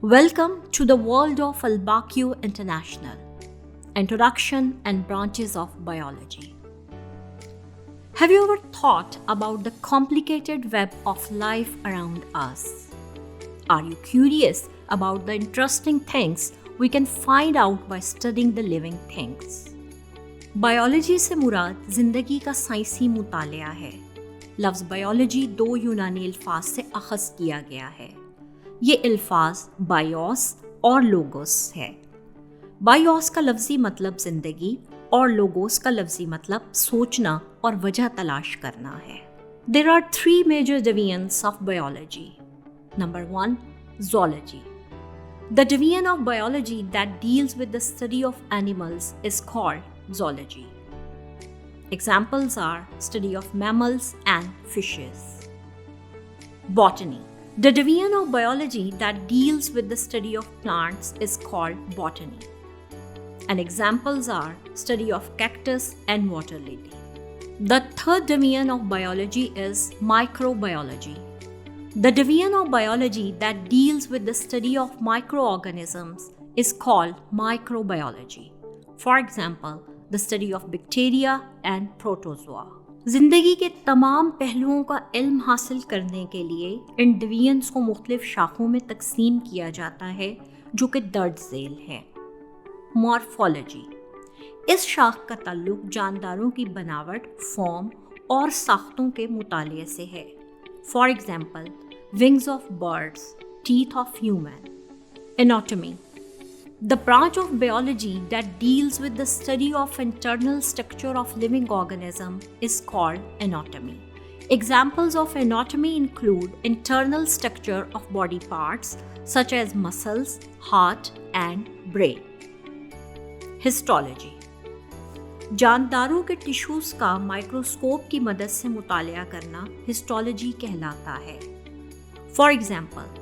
Welcome to the world of Al-Baqi International. Introduction and branches of biology. Have you ever thought about the complicated web of life around us? Are you curious about the interesting things we can find out by studying the living things? Biology से मुराद जिंदगी का साइंसी मुतालिया है। लफ्ज़ biology 2 यूनानी अल्फाज से अखज़ किया गया है। ये अल्फाज बायोस और लोगोस है। बायोस का लफ्ज़ी मतलब ज़िंदगी और लोगोस का लफ्ज़ी मतलब सोचना और वजह तलाश करना है। There are 3 major divisions of biology. Number 1, zoology. The division of biology that deals with the study of animals is called zoology. Examples are study of mammals and fishes. Botany. The division of biology that deals with the study of plants is called botany. And examples are study of cactus and water lily. The third division of biology is microbiology. The division of biology that deals with the study of microorganisms is called microbiology. For example, the study of bacteria and protozoa. ज़िंदगी के तमाम पहलुओं का इल्म हासिल करने के लिए इन डिवीजन्स को मुख्तलिफ शाखों में तकसीम किया जाता है जो कि दर्ज झेल हैं। मॉर्फोलॉजी। इस शाख का ताल्लुक जानदारों की बनावट, फॉर्म और साख्तों के मुताले से है। For example, wings of birds, teeth of human. Anatomy. The branch of biology that deals with the study of internal structure of living organism is called anatomy. Examples of anatomy include internal structure of body parts such as muscles, heart, and brain. Histology. जानदारों के tissues का microscope की मदद से मुतालिया करना histology कहलाता है। For example,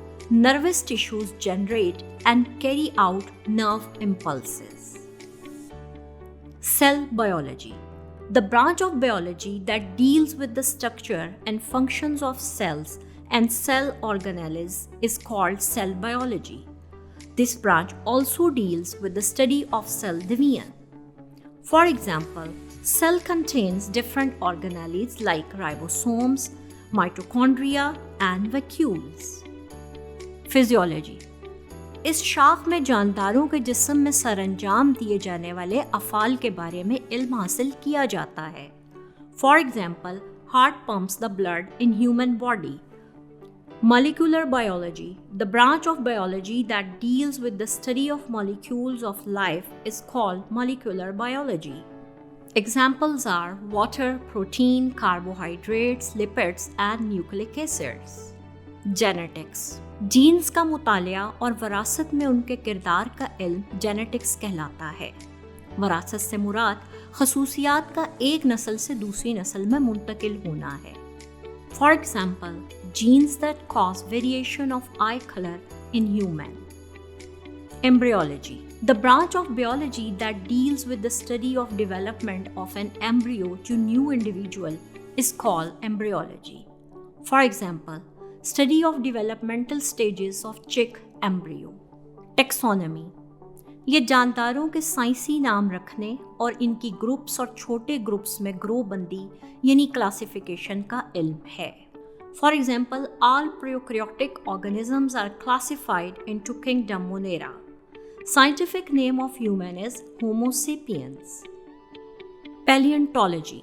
nervous tissues generate and carry out nerve impulses. Cell biology. The branch of biology that deals with the structure and functions of cells and cell organelles is called cell biology. This branch also deals with the study of cell division. For example, cell contains different organelles like ribosomes, mitochondria, and vacuoles. Physiology. इस शाख में जानदारों के जिस्म में सरअंजाम दिए जाने वाले अफ़ाल के बारे में इल्म हासिल किया जाता है। For example, heart pumps the blood in human body. Molecular biology. The branch of biology that deals with the study of molecules of life is called molecular biology. Examples are water, protein, carbohydrates, lipids, and nucleic acids. Genetics. Genes का मुतालिया और वरासत में उनके किरदार का इल्म genetics कहलाता है। वरासत से मुराद खसूसियात का एक नस्ल से दूसरी नस्ल में मुंतकिल होना है। For example, genes that cause variation of I colour in human. Embryology. The branch of biology that deals with the study of development of an embryo to new individual is called embryology. For example, study of developmental stages of chick embryo. Taxonomy. ये जानदारों के साइंसी नाम रखने और इनकी groups और छोटे groups में ग्रोबंदी यानी क्लासिफिकेशन का इल्म है। For example, all prokaryotic organisms are classified into kingdom Monera. Scientific name of human is Homo sapiens. Paleontology.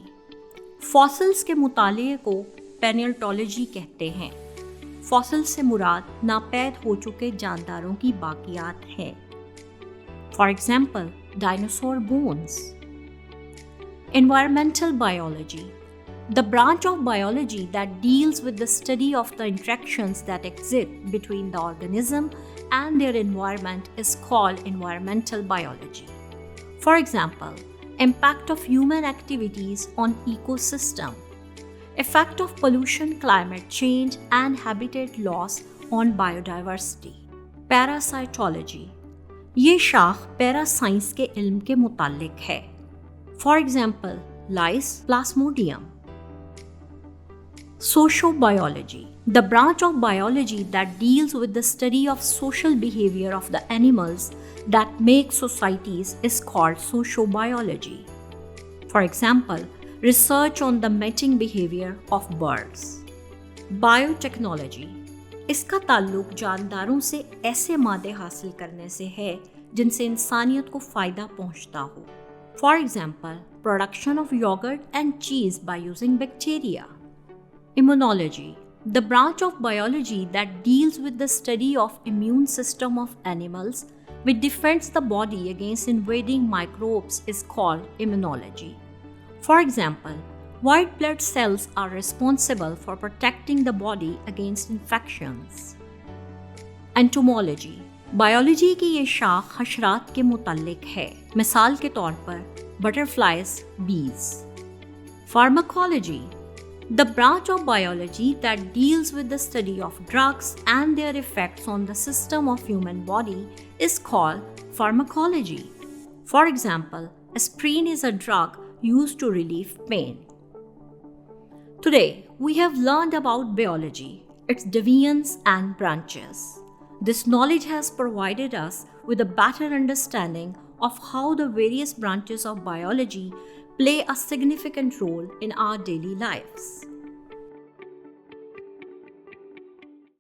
Fossils के मुताले को पैलियोंटोलॉजी कहते हैं। फॉसिल से मुराद नापैद हो चुके जानदारों की बाकियात हैं। For example, dinosaur bones. Environmental biology. The branch of biology that deals with the study of the interactions that exist between the organism and their environment is called environmental biology. For example, impact of human activities on ecosystem, effect of pollution, climate change, and habitat loss on biodiversity. Parasitology. ये शाख पैरासाइंस के इल्म के मुताल्लिक है। For example, lice, plasmodium. Sociobiology. The branch of biology that deals with the study of social behavior of the animals that make societies is called sociobiology. For example, research on the mating behavior of birds. Biotechnology, इसका ताल्लुक जानदारों से ऐसे मादे हासिल करने से है जिनसे इंसानियत को फ़ायदा पहुंचता हो. For example, production of yogurt and cheese by using bacteria. Immunology, the branch of biology that deals with the study of immune system of animals which defends the body against invading microbes is called immunology. For example, white blood cells are responsible for protecting the body against infections. Entomology, biology की ये शाख हशरात के मुताल्लिक है, मिसाल के तौर पर butterflies, बीज. Pharmacology, the branch of biology that deals with the study of drugs and their effects on the system of human body is called pharmacology. For example, aspirin is a drug used to relieve pain. Today, we have learned about biology, its deviants and branches. This knowledge has provided us with a better understanding of how the various branches of biology play a significant role in our daily lives.